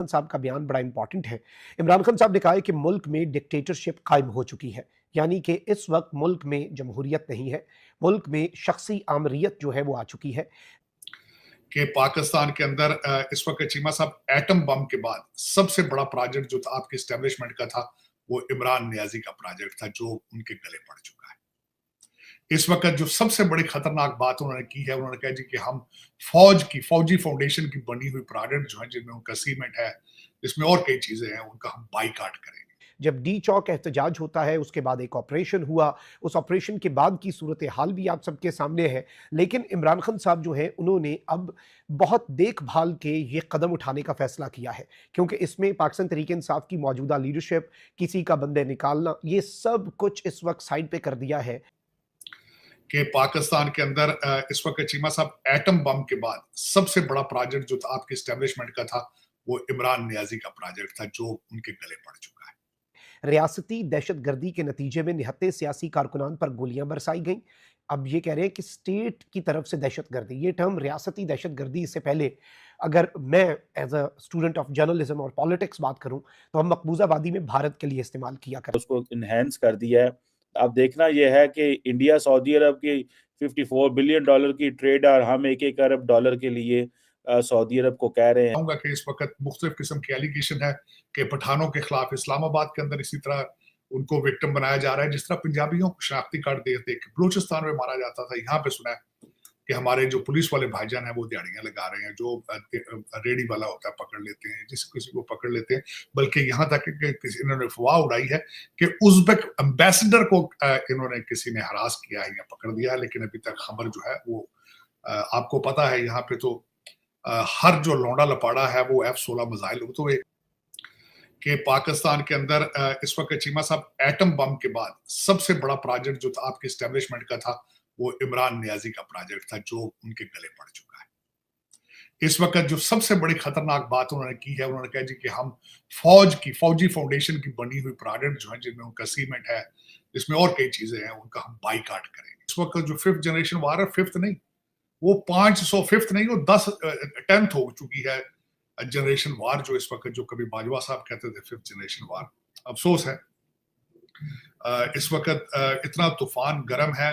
खान साहब का बयान बड़ा इंपॉर्टेंट है। इमरान खान साहब ने कहा है कि मुल्क में डिक्टेटरशिप कायम हो चुकी है, यानी कि इस वक्त मुल्क में जमहूरियत नहीं है, मुल्क में शख्सी आमरियत जो है वो आ चुकी है। कि पाकिस्तान के अंदर इस वक्त चीमा साहब एटम बम के बाद सबसे बड़ा प्रोजेक्ट जो था आपके स्टैब्लिशमेंट का था, वो इमरान नियाजी का प्रोजेक्ट था जो उनके गले पड़ चुका है। इस वक्त जो सबसे बड़ी खतरनाक बात उन्होंने की है, उन्होंने कहा जी कि हम फौजी फाउंडेशन की बनी हुई प्रोजेक्ट जो है, जिनमें उनका सीमेंट है, जिसमें और कई चीजें हैं, उनका हम बाइकाट करेंगे। जब डी चौक एहतजाज होता है, उसके बाद एक ऑपरेशन हुआ, उस ऑपरेशन के बाद की सूरत हाल भी आप सबके सामने है। लेकिन इमरान खान साहब जो हैं, उन्होंने अब बहुत देखभाल के ये कदम उठाने का फैसला किया है, क्योंकि इसमें पाकिस्तान तहरीक इंसाफ की मौजूदा लीडरशिप, किसी का बंदे निकालना, ये सब कुछ इस वक्त साइड पे कर दिया है। कि पाकिस्तान के अंदर इस वक्त चीमा साहब एटम बम के बाद सबसे बड़ा प्रोजेक्ट जो था आपके स्टैब्लिशमेंट का था, वो इमरान नियाजी का प्रोजेक्ट था जो उनके गले पड़ चुका है। रियासती दहशतगर्दी के नतीजे में निहत्ते सियासी कारकुनान पर गोलियां बरसाई गईं। अब ये कह रहे हैं कि स्टेट की तरफ से दहशतगर्दी, ये टर्म रियासती दहशतगर्दी, इससे पहले अगर मैं as a student of journalism और पॉलिटिक्स बात करूं तो हम मकबूजाबादी में भारत के लिए इस्तेमाल किया करते। उसको इनहेंस कर दिया है। अब देखना यह है कि इंडिया सऊदी अरब की 54 बिलियन डॉलर की ट्रेड और हम 1-1 अरब डॉलर के लिए सऊदी अरब को कह रहे हैं। कहूंगा कि इस वक्त मुख्तलिफ किस्म के एलिगेशन है कि पठानों के खिलाफ इस्लामाबाद के अंदर इसी तरह उनको विक्टिम बनाया जा रहा है, जिस तरह पंजाबियों को शनाख्ती कार्ड दे दे के बलूचिस्तान में मारा जाता था। यहाँ पे सुना है कि हमारे जो पुलिस वाले भाईजान हैं वो दिहाड़ियां लगा रहे हैं, जो रेडी वाला होता है पकड़ लेते हैं, जिस किसी को पकड़ लेते हैं। बल्कि यहाँ तक कि इन्होंने अफवाह उड़ाई है कि उज़्बेक एम्बेसडर को इन्होंने किसी ने हरास किया है या पकड़ दिया है, लेकिन अभी तक खबर जो है वो आपको पता है यहाँ पे तो हर जो लौंडा लपाड़ा है वो F-16 मिसाइल तो एक कि पाकिस्तान के अंदर इस वक्त चीमा साहब एटम बम के बाद सबसे बड़ा प्रोजेक्ट जो था आपके स्टैब्लिशमेंट का था, वो इमरान नियाजी का प्रोजेक्ट था जो उनके गले पड़ चुका है। इस वक्त जो सबसे बड़ी खतरनाक बात उन्होंने की है, उन्होंने कहा जी कि हम फौजी फाउंडेशन की बनी हुई प्रोजेक्ट जो है, जिनमें उनका सीमेंट है, जिसमें और कई चीजें हैं, उनका हम बाइकाट करेंगे। इस वक्त जो 5th जनरेशन वार है, 5th नहीं, वो 500 5th नहीं, वो 10th हो चुकी है जनरेशन वार, जो इस वक्त जो कभी बाजवा साहब कहते थे 5th जनरेशन वार। अफसोस है इस वक्त इतना तूफान गर्म है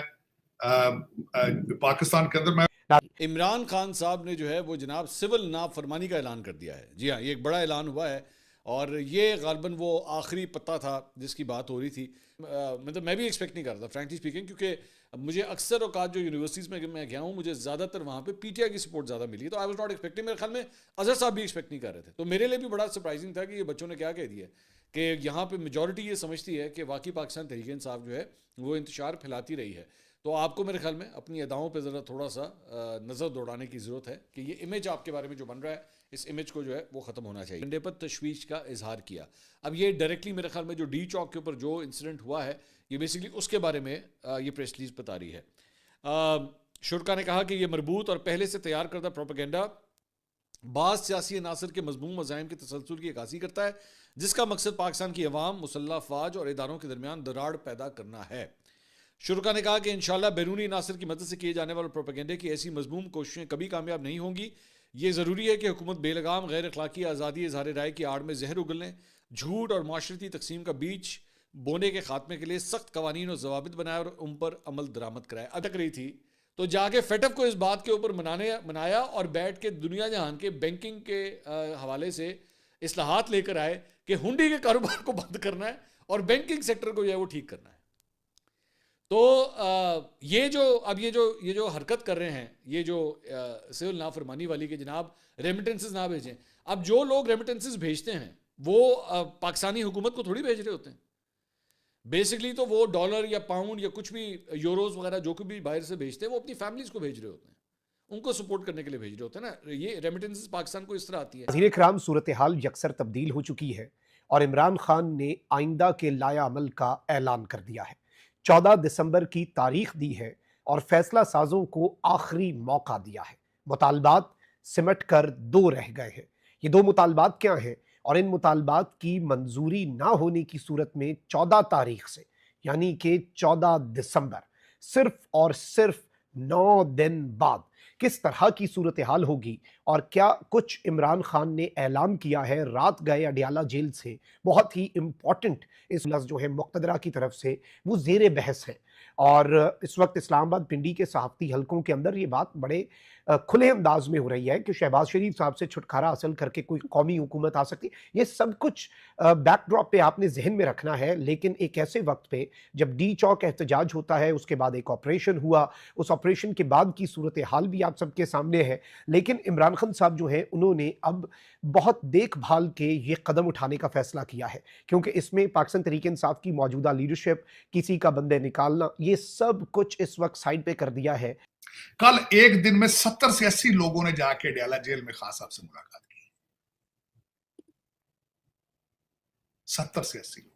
पाकिस्तान के अंदर। मैं इमरान खान साहब ने जो है वो जनाब सिविल नाफरमानी का ऐलान कर दिया है। जी हाँ, ये एक बड़ा ऐलान हुआ है और ये गालबन वो आखिरी पत्ता था जिसकी बात हो रही थी। मतलब मैं भी एक्सपेक्ट नहीं कर रहा था फ्रैंकली स्पीकिंग, क्योंकि मुझे अक्सर औकात जो यूनिवर्सिटीज़ में मैं गया हूँ, मुझे ज़्यादातर वहाँ पे पीटीआई की सपोर्ट ज़्यादा मिली, तो आई वाज नॉट एक्सपेक्टिंग। मेरे ख्याल में अजहर साहब भी एक्सपेक्ट नहीं कर रहे थे, तो मेरे लिए भी बड़ा सरप्राइजिंग था कि ये बच्चों ने क्या कह दिया कि यहाँ पे मेजॉरिटी ये समझती है कि वाकई पाकिस्तान तहरीक इंसाफ जो है वो इंतशार फैलाती रही है। तो आपको मेरे ख्याल में अपनी अदाओं पे ज़रा थोड़ा सा नज़र दौड़ाने की ज़रूरत है कि ये इमेज आपके बारे में जो बन रहा है, इस इमेज को जो है वो ख़त्म होना चाहिए। डंडे पर तशवीश का इजहार किया। अब ये डायरेक्टली मेरे ख्याल में जो डी चौक के ऊपर जो इंसिडेंट हुआ है, ये बेसिकली उसके बारे में ये प्रेस रिलीज बता रही है। शुरा ने कहा कि ये मरबूत और पहले से तैयार करदा प्रोपेगेंडा बाज़ सियासी अनासर के मजमूम मज़ाहिम के तसलसल की अक्कासी करता है, जिसका मकसद पाकिस्तान की अवाम, मुसल्लह अफवाज और इदारों के दरमियान दराड़ पैदा करना है। शुरा ने कहा कि इंशाल्लाह बैरूनी नासर की मदद से किए जाने वाले प्रोपेगेंडे की ऐसी मजमूम कोशिशें कभी कामयाब नहीं होंगी। ये ज़रूरी है कि हुकूमत बेलगाम गैर अखलाकी आज़ादी इज़हार राय की आड़ में जहर उगलने, झूठ और माशरती तकसीम का बीज बोने के खात्मे के लिए सख्त कवानीन और जवाबित बनाए और उन पर अमल दरामद कराए। अटक रही थी तो जाके फेटअप को इस बात के ऊपर मनाया और बैठ के दुनिया जहान के बैंकिंग के हवाले से इस्लाहात लेकर आए कि हुंडी के कारोबार को बंद करना है और बैंकिंग सेक्टर को जो है वो ठीक करना है। तो ये जो हरकत कर रहे हैं, ये जो सिविल नाफरमानी वाली के जनाब रेमिटेंसेस ना भेजें। अब जो लोग रेमिटेंसेस भेजते हैं वो पाकिस्तानी हुकूमत को थोड़ी भेज रहे होते हैं। बेसिकली तो वो डॉलर या पाउंड या कुछ भी यूरोज वगैरह जो भी बाहर से भेजते हैं, वो अपनी फैमिलीज को भेज रहे होते हैं, उनको सपोर्ट करने के लिए भेज रहे होते हैं ना। ये रेमिटेंसेस पाकिस्तान को इस तरह आती है। वज़ीर कराम, सूरत हाल यकसर तब्दील हो चुकी है और इमरान खान ने आइंदा के लाया अमल का ऐलान कर दिया है। 14 दिसंबर की तारीख दी है और फैसला साजों को आखिरी मौका दिया है। मुतालबात सिमट कर 2 रह गए हैं। ये 2 मुतालबात क्या हैं और इन मुतालबात की मंजूरी ना होने की सूरत में 14 तारीख से, यानी कि 14 दिसंबर, सिर्फ और सिर्फ 9 दिन बाद किस तरह की सूरत हाल होगी और क्या कुछ इमरान खान ने ऐलान किया है रात गए अडियाला जेल से, बहुत ही इम्पॉर्टेंट इस लफ्ज़ जो है मुक़्तदरा की तरफ से, वो ज़ेर बहस है। और इस वक्त इस्लामाबाद पिंडी के सहाफ़ती हलकों के अंदर ये बात बड़े खुले अंदाज में हो रही है कि शहबाज शरीफ साहब से छुटकारा हासिल करके कोई कौमी हुकूमत आ सकती है। ये सब कुछ बैकड्रॉप पे आपने जहन में रखना है, लेकिन एक ऐसे वक्त पे जब डी चौक एहतजाज होता है, उसके बाद एक ऑपरेशन हुआ, उस ऑपरेशन के बाद की सूरत हाल भी आप सबके सामने है। लेकिन इमरान खान साहब जो है उन्होंने अब बहुत देखभाल के ये कदम उठाने का फैसला किया है, क्योंकि इसमें पाकिस्तान तहरीक इंसाफ की मौजूदा लीडरशिप, किसी का बंदे निकालना, ये सब कुछ इस वक्त साइड पे कर दिया है। कल एक दिन में 70 से 80 लोगों ने जाके अडियाला जेल में खान साहब से मुलाकात की। 70 से 80 लोग,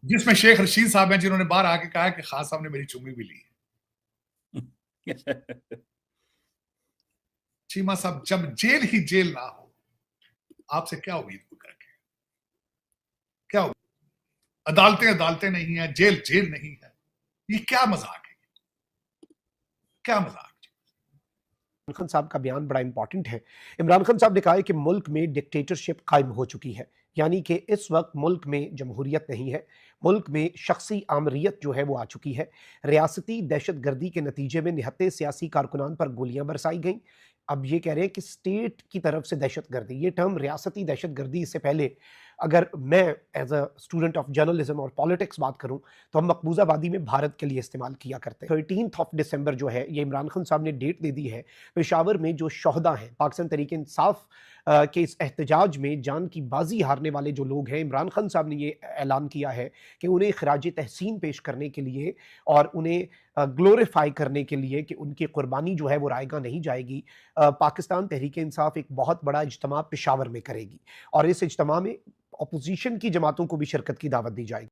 जिसमें शेख रशीद साहब हैं जिन्होंने बाहर आके कहा कि खान साहब ने मेरी चुम्मी भी ली है। चीमा साहब, जब जेल ही जेल ना हो, आपसे क्या उम्मीद करके, क्या उम्मीद? अदालतें अदालतें नहीं है, जेल जेल नहीं है, ये क्या मजाक है, क्या मजाक? इमरान खान साहब का बयान बड़ा इंपॉर्टेंट है। इमरान खान साहब ने कहा है कि मुल्क में डिक्टेटरशिप कायम हो चुकी है, यानी कि इस वक्त मुल्क में जमहूरियत नहीं है, मुल्क में शख्सी आमरीत जो है वो आ चुकी है। रियासती दहशत गर्दी के नतीजे में निहत्ते सियासी कारकुनान पर गोलियां बरसाई गईं। अब ये कह रहे हैं कि स्टेट की तरफ से दहशत गर्दी, ये टर्म रियासती दहशत गर्दी, इससे पहले अगर मैं as a student of journalism और पॉलिटिक्स बात करूं तो हम मकबूजाबादी में भारत के लिए इस्तेमाल किया करते हैं। 13 दिसंबर जो है, ये इमरान खान साहब ने डेट दे दी है। पेशावर में जो शोहदा हैं, पाकिस्तान तहरीक इंसाफ के इस एहतजाज में जान की बाजी हारने वाले जो लोग हैं, इमरान खान साहब ने ये ऐलान किया है कि उन्हें खराज तहसीन पेश करने के लिए और उन्हें ग्लोरीफाई करने के लिए कि उनकी कुर्बानी जो है वो रायगा नहीं जाएगी। पाकिस्तान तहरीक इंसाफ एक बहुत बड़ा इज्तिमा पेशावर में करेगी और इस इज्तिमा में अपोजिशन की जमातों को भी शिरकत की दावत दी जाएगी।